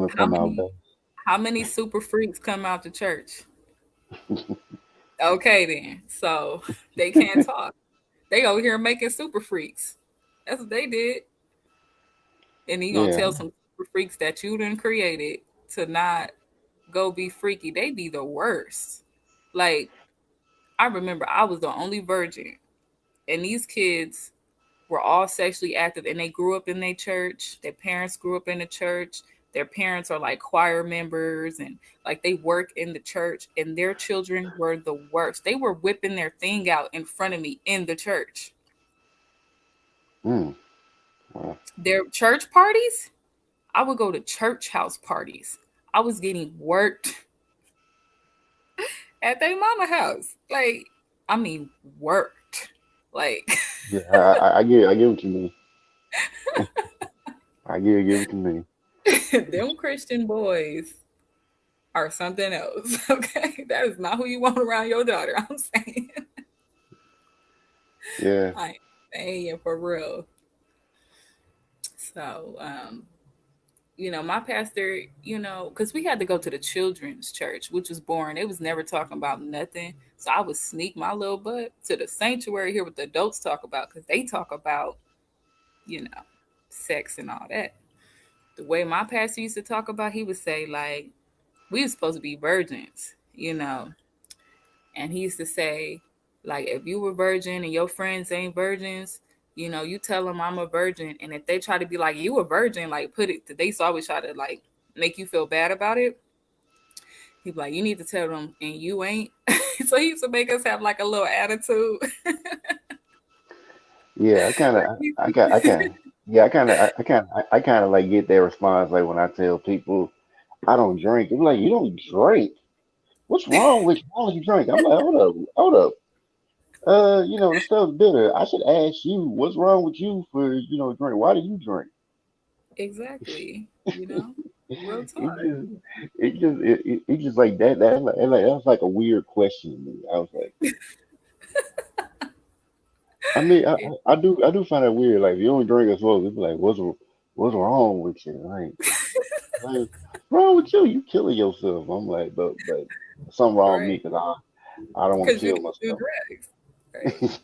want to How come out many best. how many super freaks come out to church? Okay then. So they can't talk. They over here making super freaks. That's what they did. And you gonna Yeah. tell some super freaks that you done created to not go be freaky. They be the worst. Like, I remember I was the only virgin, and these kids were all sexually active, and they grew up in their church. Their parents grew up in the church. Their parents are like choir members, and like they work in the church, and their children were the worst. They were whipping their thing out in front of me in the church. Mm. Well, Their church parties, I would go to church house parties. I was getting worked at their mama house. Like, I mean, worked. Like, yeah, I get what you mean. I get what you mean. them Christian boys are something else. Okay, that is not who you want around your daughter. I'm saying, Yeah. I saying for real. So, my pastor, because we had to go to the children's church, which was boring. It was never talking about nothing. So I would sneak my little butt to the sanctuary here what the adults talk about, because they talk about, you know, sex and all that. The way my pastor used to talk about, he would say like, we were supposed to be virgins, and he used to say, like, if you were virgin and your friends ain't virgins, you tell them I'm a virgin. And if they try to be like, you a virgin, like, they always try to, like, make you feel bad about it. He'd be like, you need to tell them, and you ain't. So he used to make us have, like, a little attitude. Yeah, I kind of, yeah, I kind of like get that response like when I tell people I don't drink. They're like, you don't drink? What's wrong with you? Why don't you drink? I'm like, hold up. The stuff's bitter. I should ask you, what's wrong with you for, drink? Why do you drink? Exactly. Real It talk. just, it just like that. That's like a weird question to me. I was like, I mean, I do find that weird. Like, if you don't drink or smoke, it's like, what's wrong with you? Like, wrong with you? You killing yourself. I'm like, but something wrong with Right. me because I don't want to Because you kill don't do myself. drugs. Right.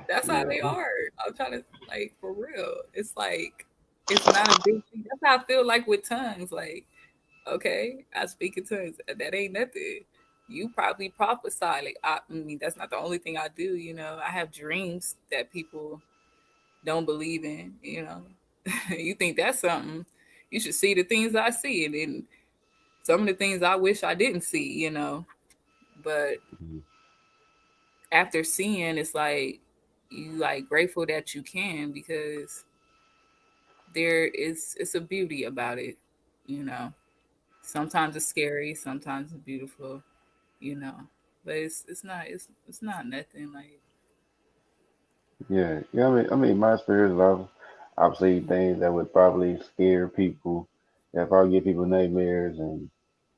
That's how Yeah, they are. I'm trying to, like, for real. It's like, it's not a big thing. That's how I feel like with tongues. Like, okay, I speak in tongues. That ain't nothing. You probably prophesy. Like, I mean, that's not the only thing I do. I have dreams that people don't believe in. You think that's something. You should see the things I see. And then some of the things I wish I didn't see. But mhm. after seeing, it's like, you like grateful that you can, because it's a beauty about it, you know. Sometimes it's scary, sometimes it's beautiful, you know. But it's not nothing like. Yeah. My experience, I've seen things that would probably scare people, that probably give people nightmares, and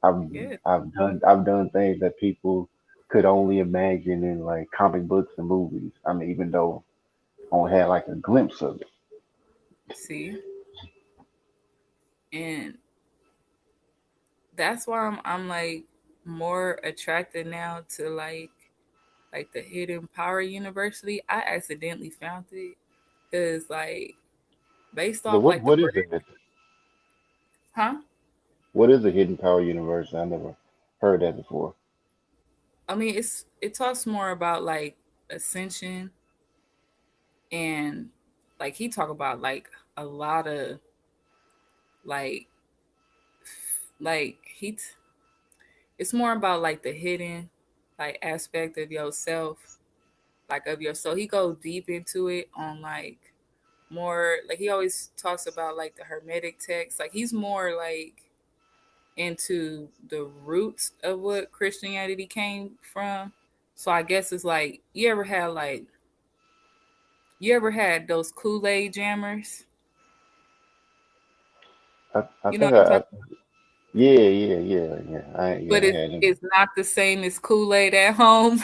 I've Yeah, I've done things that people could only imagine in like comic books and movies. I mean, even though I only had like a glimpse of it. see, and that's why I'm like more attracted now to like the Hidden Power University. I accidentally found it because, like, based So off like the what is brand, it? huh? What is a hidden power universe? I never heard that before. I mean, it talks more about like ascension, and like he talk about like a lot of like like it's more about like the hidden like aspect of yourself, like of your soul. He goes deep into it on like more, like he always talks about like the hermetic text. Like he's more like into the roots of what Christianity came from. So I guess it's like, you ever had those Kool-Aid jammers? I You know think what I'm talking. yeah. But I had them. it's not the same as Kool-Aid at home.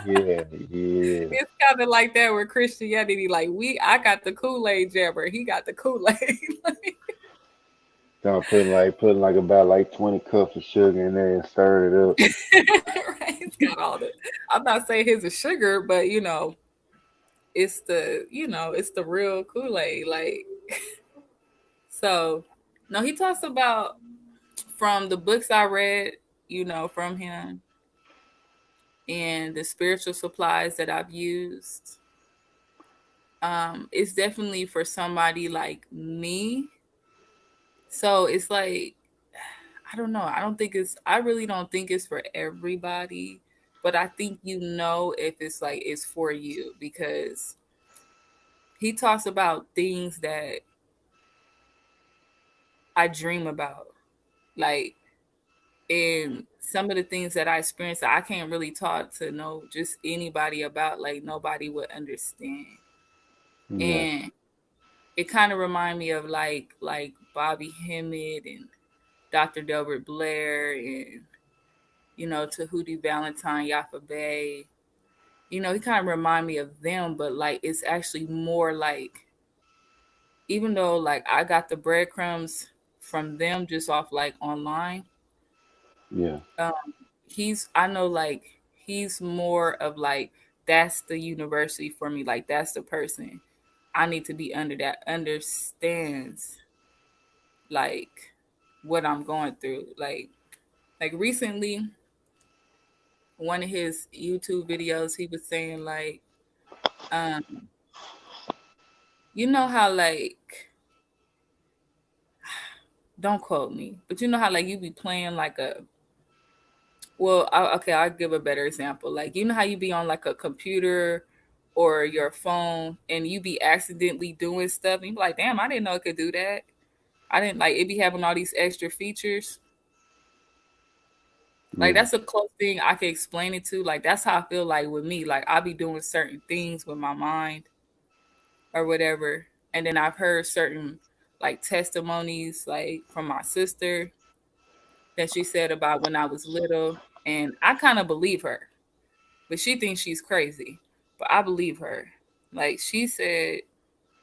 Yeah, yeah. It's kind of like that with Christianity. Like, I got the Kool-Aid jammer, he got the Kool-Aid. Start putting like about like 20 cups of sugar in there and stir it up. Right? He's got all the. I'm not saying his is sugar, but it's the real Kool Aid. Like so, no, he talks about from the books I read, from him and the spiritual supplies that I've used. It's definitely for somebody like me. So it's like I don't know. I really don't think it's for everybody, but I think if it's for you because he talks about things that I dream about. Like and some of the things that I experienced that I can't really talk to no just anybody about, like nobody would understand. Yeah, And it kind of remind me of like Bobby Hemmett and Dr. Delbert Blair and Tahuti Valentine Yafa Bay. He kind of remind me of them, but like it's actually more like even though like I got the breadcrumbs from them just off like online, yeah, um, he's I know like he's more of like that's the university for me. Like that's the person I need to be under that understands like what I'm going through. Like recently, one of his YouTube videos, he was saying like, um, you know how like don't quote me, but you know how like you be playing like a okay, I'll give a better example. Like you know how you be on like a computer or your phone and you be accidentally doing stuff and you be like, damn, I didn't know it could do that. I didn't like it be having all these extra features. Like yeah. that's a close thing I can explain it to. Like that's how I feel like with me. Like I be doing certain things with my mind or whatever. And then I've heard certain like testimonies like from my sister that she said about when I was little. And I kind of believe her, but she thinks she's crazy. But I believe her. Like she said,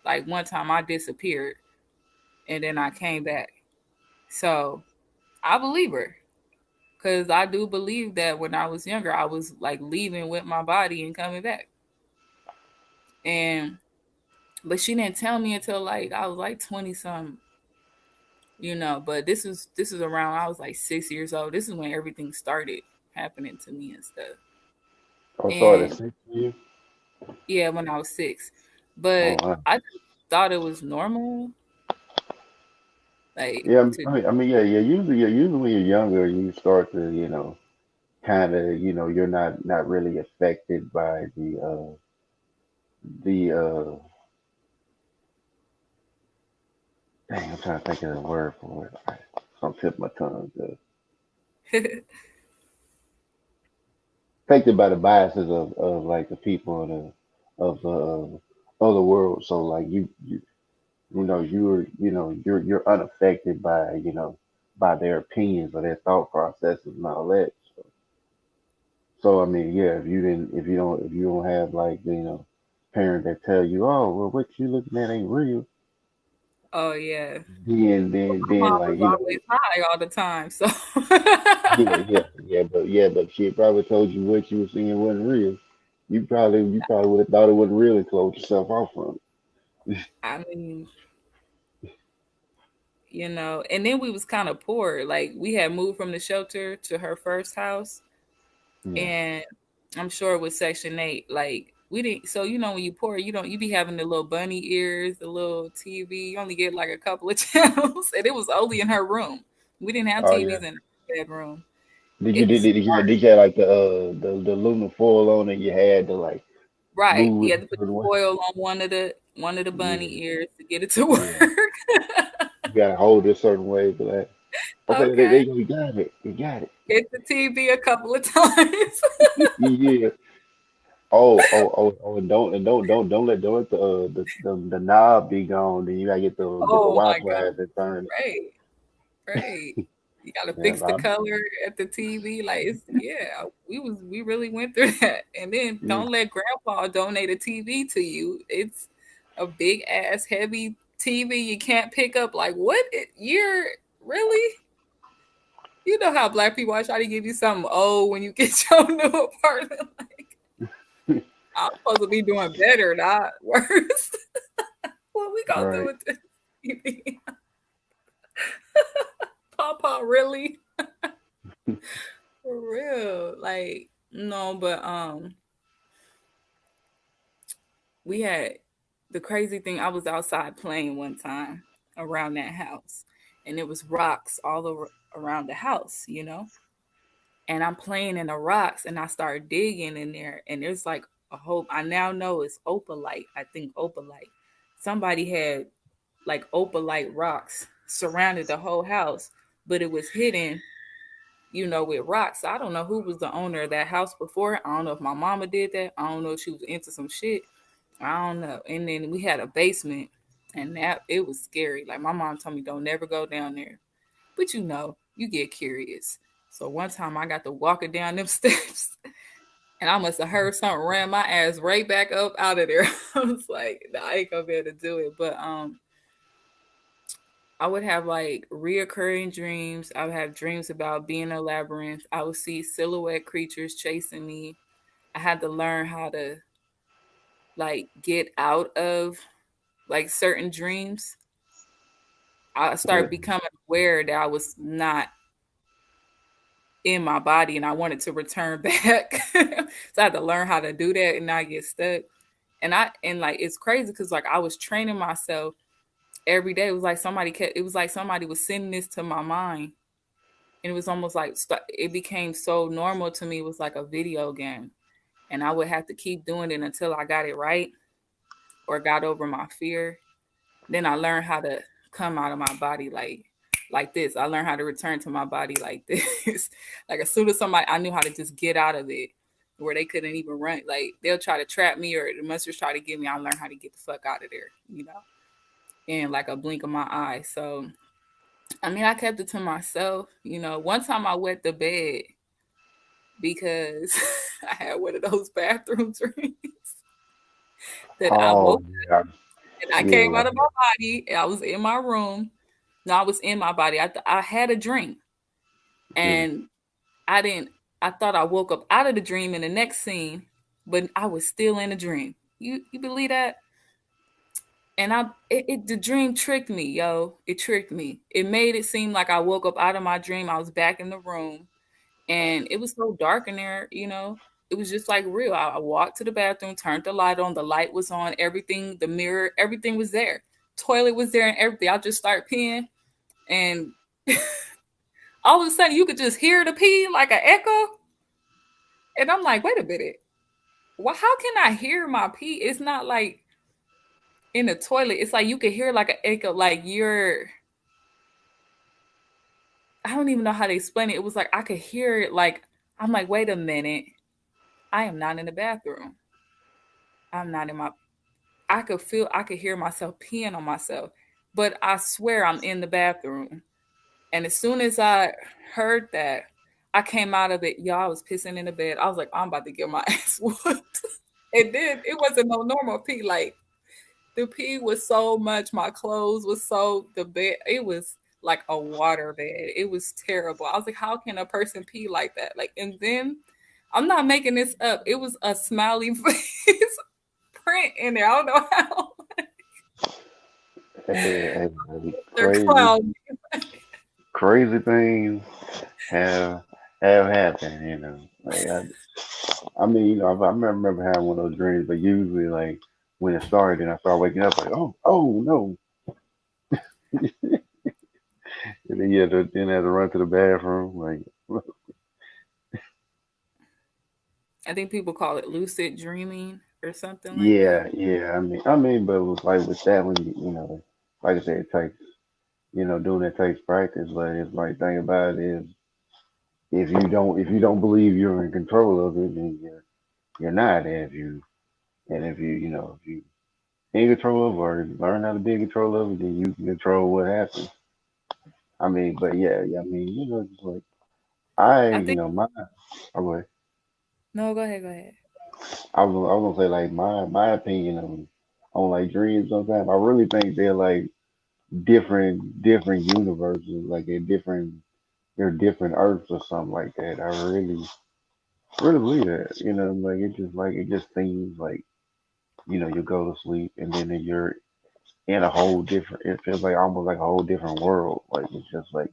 like one time I disappeared and then I came back. So I believe her. Cause I do believe that when I was younger, I was like leaving with my body and coming back. And but she didn't tell me until like I was like 20 something. But this is around I was like 6 years old. This is when everything started happening to me and stuff. Oh, sorry, And that's it for you. yeah, when I was 6. Oh, But wow. I just thought it was normal, like Yeah, to yeah, yeah. Usually when you're younger, you start to, kind of, you're not really affected by the dang, I'm trying to think of the word for it. I'm tip my tongue. Affected by the biases of like the people of the world. So like you're unaffected by by their opinions or their thought processes and all that. So I mean, yeah, if you don't have like parents that tell you, oh well, what you looking at ain't real, oh yeah. My then mom was like always high all the time. So but she probably told you what you were seeing wasn't real. You probably would have thought it wasn't real and closed yourself off from I mean, and then we was kind of poor. Like we had moved from the shelter to her first house, it. Yeah. and I'm sure it was Section 8. Like we didn't. So when you poor, you be having the little bunny ears, the little TV. You only get like a couple of channels, and it was only in her room. We didn't have Oh yeah. TVs in our bedroom. Did you It did, was did you have like the aluminum foil on it? You had to like right. move You it had to a put the certain way. foil on one of the bunny Yeah. ears to get it to work. Yeah. You gotta hold it a certain way for that. Okay, there Okay. you go. You got it. You got it. Hit the TV a couple of times. Yeah. Don't let the knob be gone. Then you gotta get the Oh my Wi-Fi God. and turn it. Right. Right. You gotta Yeah, fix the color at the TV. Like yeah, we really went through that. And then yeah, don't let grandpa donate a TV to you. It's a big ass heavy TV you can't pick up. Like what year? Really? You know how black people are trying to give you something old when you get your new apartment. Like, I'm supposed to be doing better, not worse. What we gonna do Right. with this? Papa, really? For real. Like, no, but we had the crazy thing, I was outside playing one time around that house, and it was rocks all over around the house, you know? And I'm playing in the rocks, and I start digging in there, and there's like a whole, I now know it's opalite. I think opalite. Somebody had like opalite rocks surrounded the whole house, but it was hidden, with rocks. I don't know who was the owner of that house before. I don't know if my mama did that. I don't know if she was into some shit. I don't know. And then we had a basement, and that it was scary. Like my mom told me, don't never go down there. But you get curious. So one time I got to walking down them steps, and I must have heard something, ran my ass right back up out of there. I was like, nah, I ain't gonna be able to do it. But I would have like reoccurring dreams. I would have dreams about being in a labyrinth. I would see silhouette creatures chasing me. I had to learn how to like get out of like certain dreams. I started Yeah. becoming aware that I was not in my body and I wanted to return back. So I had to learn how to do that and not get stuck. And like it's crazy because like I was training myself every day. It was like somebody was sending this to my mind, and it was almost like it became so normal to me. It was like a video game, and I would have to keep doing it until I got it right or got over my fear. Then I learned how to come out of my body like this. I learned how to return to my body like this. Like as soon as somebody, I knew how to just get out of it where they couldn't even run. Like they'll try to trap me or the monsters try to get me. I learned how to get the fuck out of there, in like a blink of my eye. So I mean, I kept it to myself. One time I wet the bed because I had one of those bathroom dreams that I Oh woke yeah, and I came yeah, out of my body and I was in my room. No, I was in my body. I had a dream yeah. and I didn't, I thought I woke up out of the dream in the next scene, but I was still in the dream. You believe that? And the dream tricked me, yo. It tricked me. It made it seem like I woke up out of my dream. I was back in the room and it was so dark in there. It was just like real. I walked to the bathroom, turned the light on, the light was on, everything, the mirror, everything was there. Toilet was there and everything. I just started peeing and all of a sudden you could just hear the pee like an echo. And I'm like, wait a minute. Well, how can I hear my pee? It's not like in the toilet. It's like you could hear like an echo, like I don't even know how to explain it. It was like I could hear it like I'm like, wait a minute. I am not in the bathroom. I'm not in my I could hear myself peeing on myself. But I swear I'm in the bathroom. And as soon as I heard that, I came out of it. Y'all, I was pissing in the bed. I was like, I'm about to get my ass whooped. And then it wasn't no normal pee. Like the pee was so much. My clothes was so the bed. It was like a water bed. It was terrible. I was like, how can a person pee like that? Like, and then I'm not making this up. It was a smiley face print in there. I don't know how. And They're crazy, clown. crazy things have have happened. Like I mean, I remember having one of those dreams, but usually like when it started and I started waking up, like, oh no, and then then had to run to the bathroom, like, I think people call it lucid dreaming or something like yeah, that. yeah. I mean, but it was like with that one, like I said, it takes, doing it takes practice. But it's like thing about it is, if you don't believe you're in control of it, then you're not. And if you in control of it or learn how to be in control of it, then you can control what happens. I mean, but yeah, yeah. I mean, just like I think my, I was, no, go ahead, go ahead. I was gonna say like my opinion on like dreams. Sometimes I really think they're like different universes, like a different they're different Earths or something like that. I really believe that. You know, like it just seems like you go to sleep and then you're in a whole different. It feels like almost like a whole different world. Like it's just like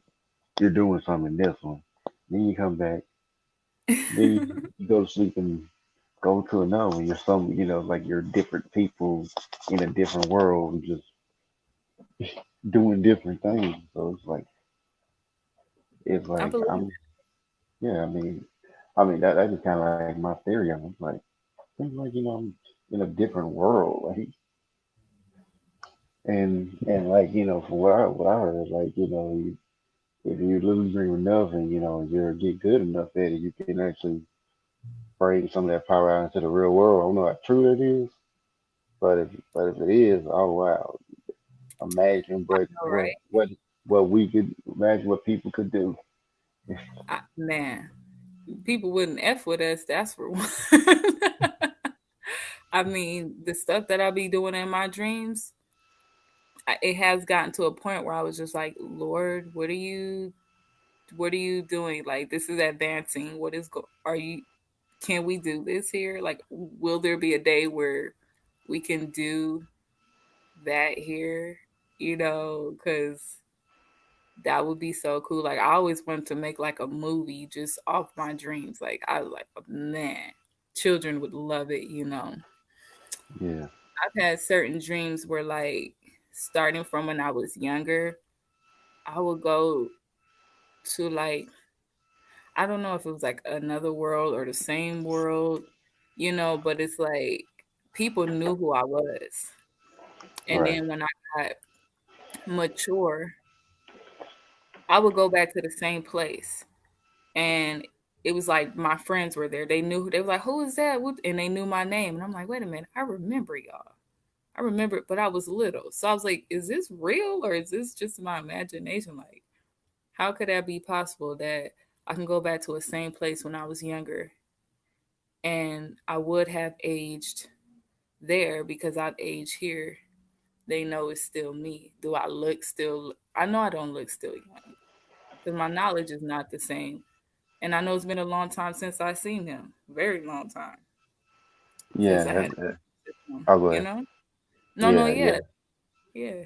you're doing something in this one. Then you come back. Then you go to sleep and go to another one. You're like you're different people in a different world, just doing different things. So it's I like believe yeah. I mean that is kind of like my theory. I'm like, seems like I'm in a different world. Like and like from what I heard, like if you lose dream enough and you get good enough at it, you can actually bring some of that power out into the real world. I don't know how true that is, but if it is, oh wow, imagine what all what right. what what we could imagine what people could do. Man, people wouldn't F with us, that's for one. I mean, the stuff that I be doing in my dreams, it has gotten to a point where I was just like, Lord, what are you doing? Like, this is advancing. Are you, can we do this here? Like, will there be a day where we can do that here? Because that would be so cool. Like, I always wanted to make like a movie just off my dreams. Like, I was like, man, children would love it. Yeah, I've had certain dreams where, like, starting from when I was younger, I would go to, like, I don't know if it was like another world or the same world, but it's like people knew who I was. And right. then when I got mature, I would go back to the same place. And it was like my friends were there. They were like, "Who is that?" And they knew my name. And I'm like, "Wait a minute, I remember y'all. I remember it, but I was little." So I was like, "Is this real or is this just my imagination? Like, how could that be possible that I can go back to a same place when I was younger and I would have aged there because I'd age here? They know it's still me. Do I look still? I know I don't look still young because my knowledge is not the same. And I know it's been a long time since I seen him. Very long time since Yeah, I had him, I'll go you ahead. know? No, no, Yeah, yeah. yeah,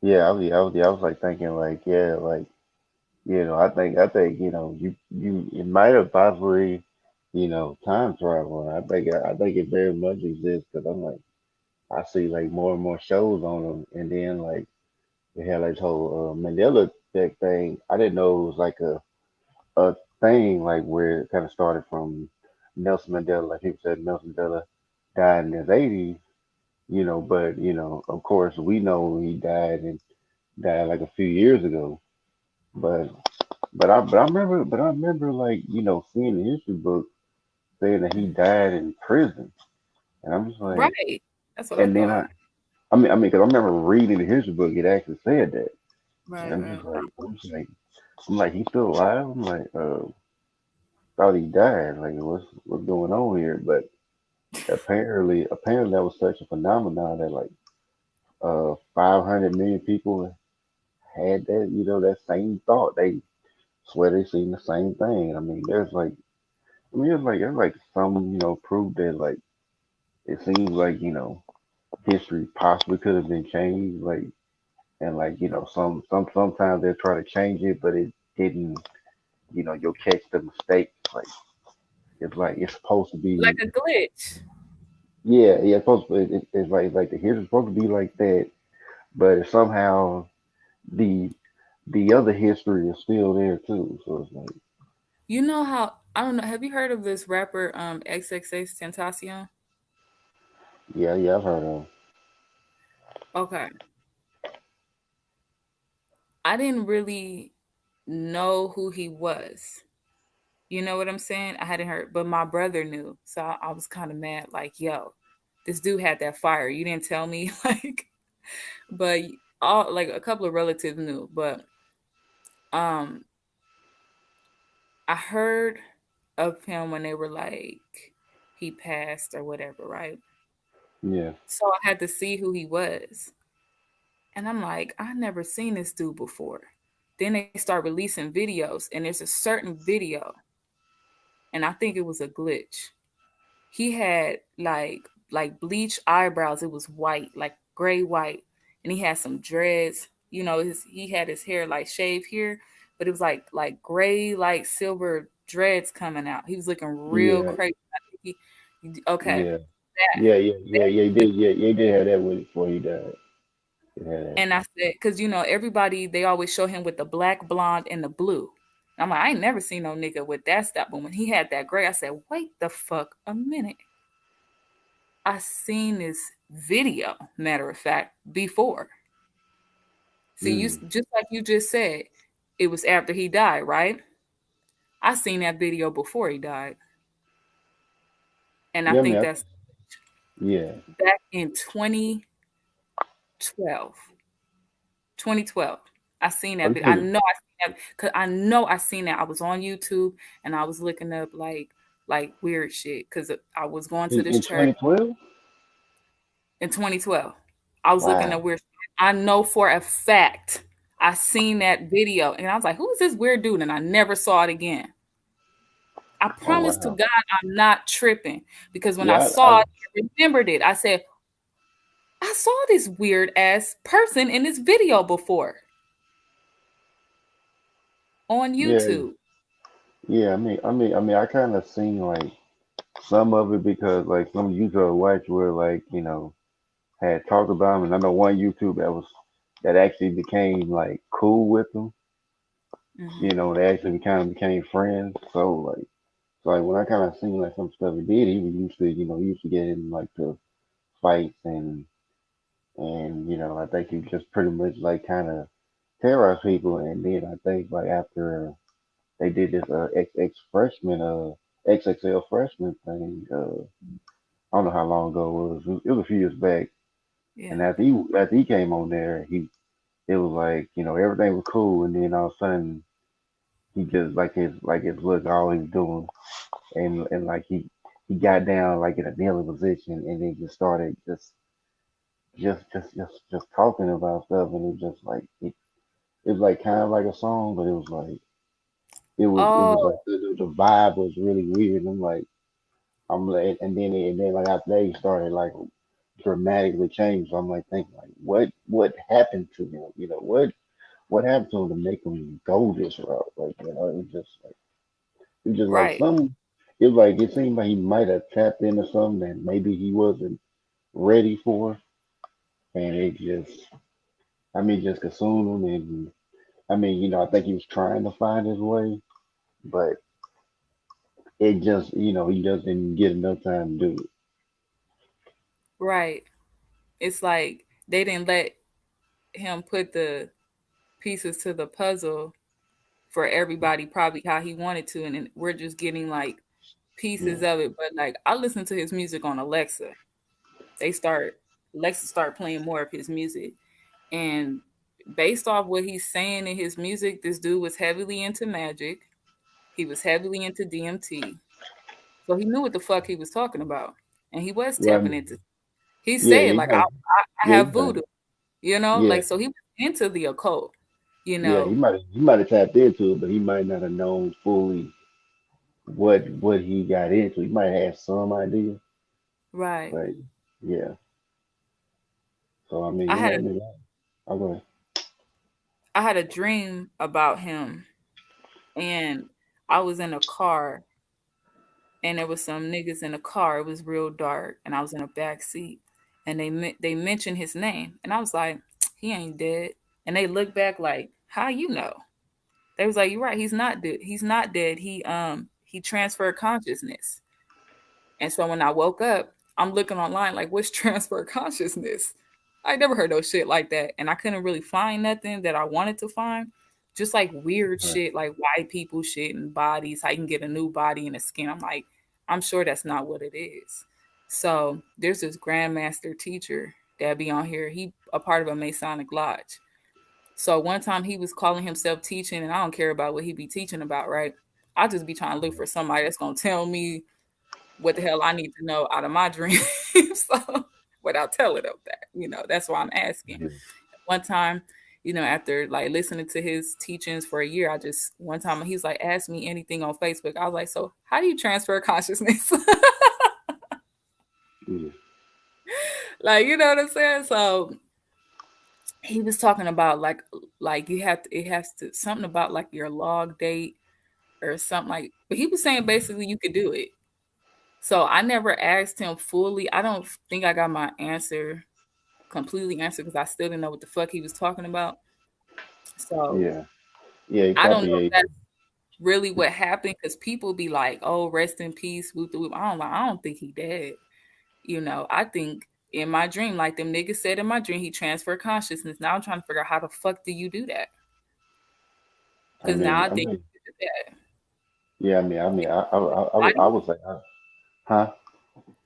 Yeah. I was like thinking like yeah, like I think you it might have possibly time travel. I think it very much exists because I'm like I see like more and more shows on them, and then like they had like this whole Mandela effect thing. I didn't know it was like a thing like where it kind of started from Nelson Mandela. Like people said, Nelson Mandela died in his 80s, but of course we know he died like a few years ago. But but I remember like seeing the history book saying that he died in prison, and I'm just like, Right. That's what I and then thought. because I remember reading the history book, it actually said that, and Right, I'm right. just like, he's still alive. I'm like, thought he died. Like, what's going on here? But apparently that was such a phenomenon that like 500 million people had that same thought. They swear they seen the same thing. There's like some proof that like it seems like history possibly could have been changed. Like and like sometimes they try to change it, but it didn't. You'll catch the mistake. Like it's supposed to Like be. a glitch. Yeah, it's supposed to. It's like the history's supposed to be like that, but somehow the the other history is still there too. So it's like, You know how, I don't know, have you heard of this rapper XXX Tentacion? yeah, I've heard of. Okay. I didn't really know who he was. You know what I'm saying? I hadn't heard, but my brother knew. So I was kind of mad, like, yo, this dude had that fire. You didn't tell me, like, but all like a couple of relatives knew. But um I heard of him when they were like he passed or whatever, right? Yeah, So I had to see who he was. And I'm like, I never seen this dude before. Then they start releasing videos, and there's a certain video, and I think it was a glitch. He had like bleach eyebrows. It was white, like gray white, and he had some dreads. He had his hair like shaved here, but it was like gray, like silver dreads coming out. He was looking real Yeah, crazy. Okay, yeah, that yeah. He did have that with it before he died. He had that. and I said, because everybody they always show him with the black, blonde, and the blue. I'm like, I ain't never seen no nigga with that stuff. But when he had that gray, I said, wait the fuck a minute. I seen this video, matter of fact, before. See, you Mm. just like you just said, it was after he died, right? I seen that video before he died, and I Yeah, I mean, think that's yeah. back in 2012. 2012. I seen Oh, that you video. I talking? know I seen that because I know I seen that. I was on YouTube and I was looking up like weird shit because I was going to this In church 2012? in 2012. I was looking Wow. at weird. I know for a fact I seen that video and I was like, "Who is this weird dude?" And I never saw it again. I Oh promise to wow. God, I'm not tripping because when I Yeah, saw it, I remembered it. I said, "I saw this weird ass person in this video before on yeah, YouTube." yeah. I kind of seen like some of it because like some YouTube whites were like, had talked about him, and I know one YouTube that actually became like cool with him. Hmm. They actually kind of became friends. So like when I kind of seen like some stuff he did, he used to get in like the fights and I think he just pretty much like kind of terrorize people. And then I think like after they did this XX freshman XXL freshman thing, I don't know how long ago it was. It was a few years back. Yeah. And after he came on there, it was like everything was cool, and then all of a sudden he just like his look all he was doing, and like he got down like in a kneeling position, and then just started just talking about stuff, and it just like it was like kind of like a song, but it was like Oh, the vibe was really weird. I'm like, and then like after that he started like dramatically changed. So I'm like thinking like what happened to him? What happened to him to make him go this route? Like it was just like right, some. It was like it seemed like he might have tapped into something that maybe he wasn't ready for, and it just consumed him. And I think he was trying to find his way, but it just, he just didn't get enough time to do right. It's like they didn't let him put the pieces to the puzzle for everybody probably how he wanted to, and then we're just getting like it. pieces of it. But like I listen to his music on Alexa. They start Alexa start playing more of his music, and based off what he's saying in his music, this dude was heavily into magic. He was heavily into DMT, so he knew what the fuck he was talking about, and he was Well, I tapping mean, into. He yeah, said like I yeah, have voodoo, yeah, like so he was into the occult, you yeah. know, He might have tapped into it, but he might not have known fully what he got into. He might have had some idea, right. but yeah. So I mean, I had a I'll go ahead. I had a dream about him, and I was in a car, and there was some niggas in the car. It was real dark, and I was in a back seat, and they mentioned his name, and I was like, he ain't dead. And they looked back like, how you know? They was like, you're right. He's not dead. He's not dead. He transferred consciousness. And so when I woke up, I'm looking online like, what's transfer consciousness? I never heard no shit like that. And I couldn't really find nothing that I wanted to find. Just like weird Right. shit, like white people shit and bodies, how you can get a new body in the skin. I'm like, I'm sure that's not what it is. So there's this grandmaster teacher that be on here. He a part of a Masonic lodge. So one time he was calling himself teaching, and I don't care about what he be teaching about, right? I just be trying to look for somebody that's gonna tell me what the hell I need to know out of my dreams. So without telling them that, that's why I'm asking. Yeah. one time, after like listening to his teachings for a year, I just one time he's like, ask me anything on Facebook. I was like, so how do you transfer consciousness? Yeah, Like, you know what I'm saying? So he was talking about like you have to it has to something about like your log date or something like, but he was saying basically you could do it. So I never asked him fully. I don't think I got my answer completely answered because I still didn't know what the fuck he was talking about. So yeah, yeah. He I don't know probably if ate. that's really what happened because people be like, "Oh, rest in peace, whoop the whoop." I don't think he dead. I think in my dream, like them niggas said in my dream, he transferred consciousness. Now I'm trying to figure out how the fuck do you do that? I Because now mean, I I think mean, you did that. yeah. I would say, huh?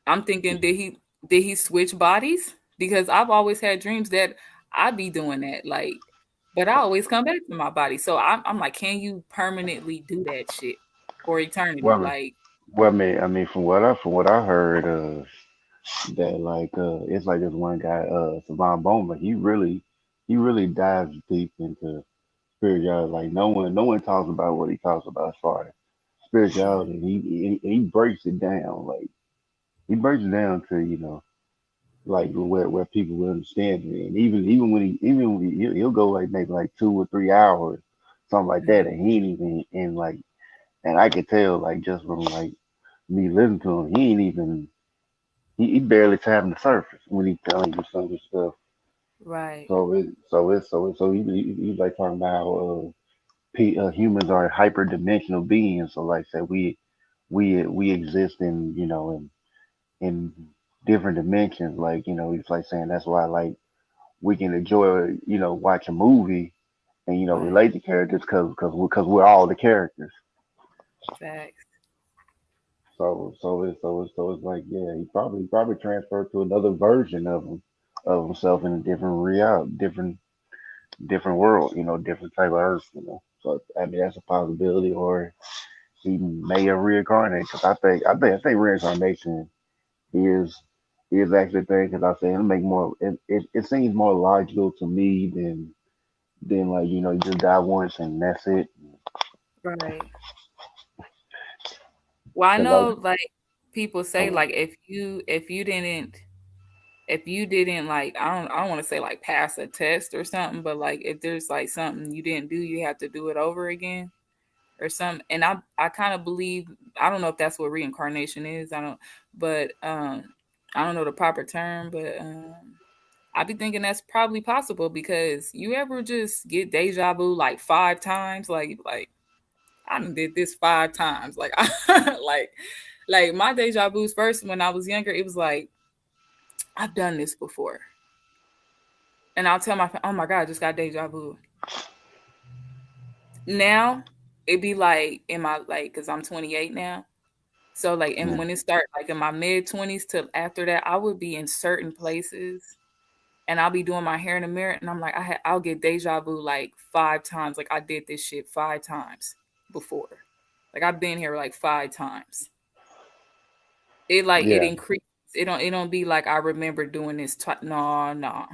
I'm thinking, did he switch bodies? Because I've always had dreams that I be doing that, like, but I always come back to my body. So I'm like, can you permanently do that shit for eternity? Well, Like, I mean, from what I heard, that like it's like this one guy, Savon Bowman. He really dives deep into spirituality. Like no one talks about what he talks about as far as spirituality. He breaks it down. Like he breaks it down to like where people will understand it. And even when he'll go like maybe like 2 or 3 hours, something like that, and he ain't even in like. And I could tell like just from like me listening to him, he ain't even he barely tapping the surface when he telling you some of the stuff. right, He's like talking about how humans are hyperdimensional beings. So like say we exist in in different dimensions. Like he's like saying that's why like we can enjoy watch a movie and right, relate to characters because we're all the characters. facts, So it's like yeah, he probably transferred to another version of himself in a different different world, different type of earth, So I mean that's a possibility, or he may have reincarnated. Because I think reincarnation is actually a thing. Because I say it make more it seems more logical to me than like you just die once and that's it. right. Well, I Because know like people say I like if you didn't like I don't want to say like pass a test or something, but like if there's like something you didn't do, you have to do it over again or something. And I kind of believe, I don't know if that's what reincarnation is. I don't know the proper term, but I be thinking that's probably possible because you ever just get deja vu like 5 times, like I done did this 5 times, like like my deja vu's first when I was younger, it was like I've done this before, and I'll tell my friend, oh my god, I just got deja vu. Now it be like in my like because I'm 28 now. So like and yeah when it start like in my mid 20s to after that, I would be in certain places and I'll be doing my hair in the mirror and I'm like I'll get deja vu like 5 times. Like I did this shit 5 times before. Like I've been here like 5 times. It yeah increases. It don't be like I remember doing this. No, no.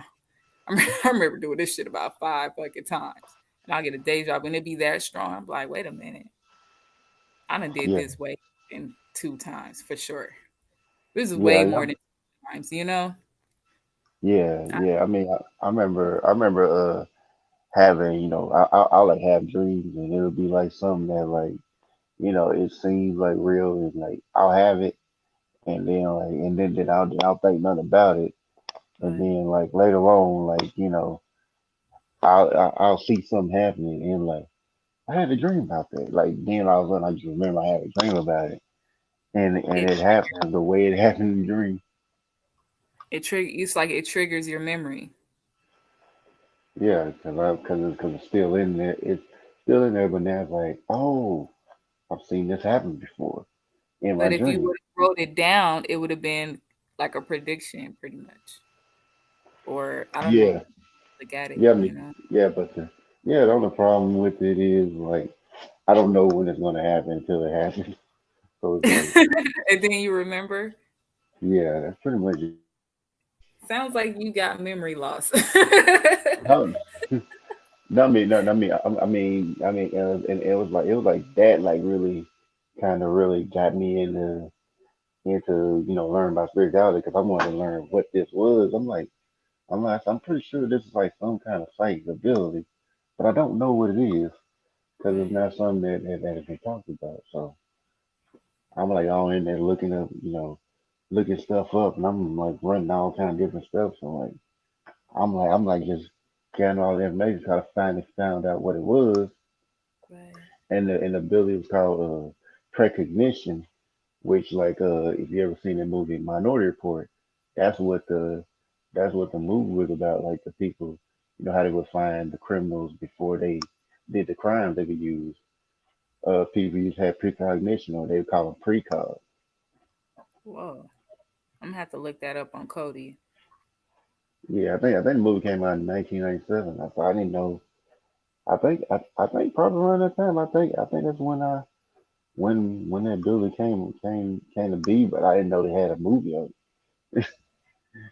I remember doing this shit about 5 fucking times. And I'll get a deja vu and it be that strong. I'm like, wait a minute. I done did yeah this way in 2 times for sure. This is way yeah more than 2 times. I, yeah. I mean I remember having I'll like have dreams and it'll be like something that like it seems like real and like I'll have it and then like then I'll think nothing about it and right. then like later on like I'll see something happening and like I had a dream about that like then all of a sudden I just remember I had a dream about it and It it happened the way it happened in the dream. it's like it triggers your memory. Yeah, because it's still in there. It's still in there, but now it's like, oh, I've seen this happen before in my But if you dream. would have wrote it down, it would have been like a prediction pretty much. Or I don't know, Yeah, look at yeah, it. yeah, but the only problem with it is like I don't know when it's gonna happen until it happens. So it's like, And then you remember. yeah, that's pretty much it. Sounds like you got memory loss. No, no, and it was like that, like really, kind of really got me into learning about spirituality because I wanted to learn what this was. I'm pretty sure this is like some kind of psychic ability, but I don't know what it is because it's Right, not something that has been talked about. So I'm like all in there looking up, looking stuff up, and I'm like running all kind of different stuff. So like I'm like just getting all the information, try to finally found out what it was, right. and the ability was called precognition, which like if you ever seen the movie Minority Report, that's what the that's what the movie was about. Like the people, how they would find the criminals before they did the crimes they would use. People used to have precognition, or they would call them precog. Whoa. I'm gonna have to look that up on Cody. Yeah, I think the movie came out in 1997. I didn't know. I think probably around that time. I think that's when that ability came to be. But I didn't know they had a movie of it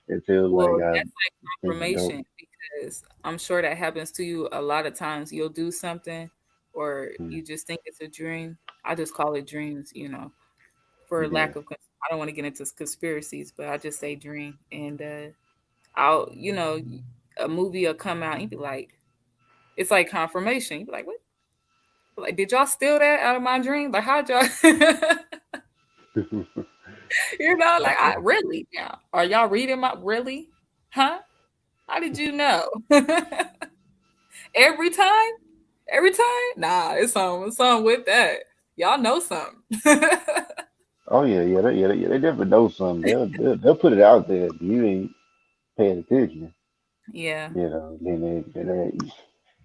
until Well, like I that's like think ago. confirmation because I'm sure that happens to you a lot of times. You'll do something or Hmm. you just think it's a dream. I just call it dreams, for Yeah. lack of, I don't want to get into conspiracies, but I just say dream. And I'll, a movie will come out and you be like, it's like confirmation. You be like, what? Like, did y'all steal that out of my dream? Like, how'd y'all, like, I really now? Are y'all reading my, really? Huh? How did you know? Every time? Every time? Nah, it's something with that. Y'all know something. Oh yeah, they definitely know something. They'll put it out there if you ain't paying attention. Yeah.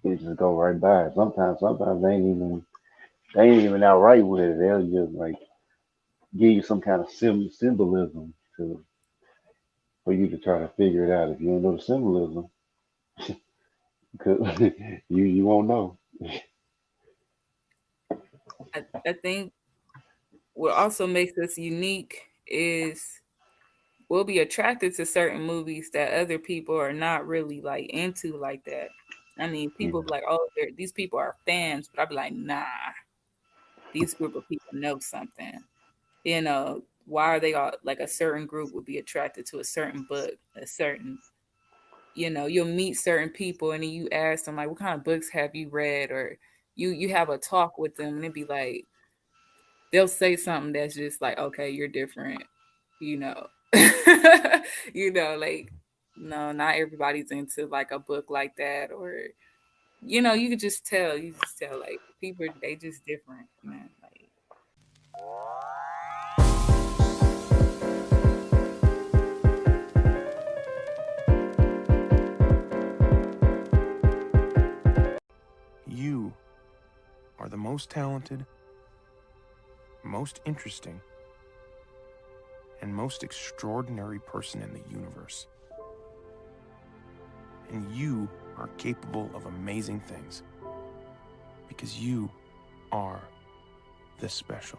They just go right by. Sometimes they ain't even outright with it. They'll just like give you some kind of symbolism to for you to try to figure it out. If you don't know the symbolism, 'cause you won't know. I think what also makes us unique is we'll be attracted to certain movies that other people are not really like into like that. I mean, people be Yeah. like, "Oh, these people are fans," but I'd be like, "Nah, these group of people know something." Why are they all like a certain group would be attracted to a certain book, a certain, you'll meet certain people and then you ask them like, "What kind of books have you read?" Or you have a talk with them and it'd be like they'll say something that's just like, "Okay, you're different," you know. Like no, not everybody's into like a book like that or you could just tell. You just tell like people they just different, man. Like You are the most talented, most interesting, and most extraordinary person in the universe. And you are capable of amazing things because you are the special.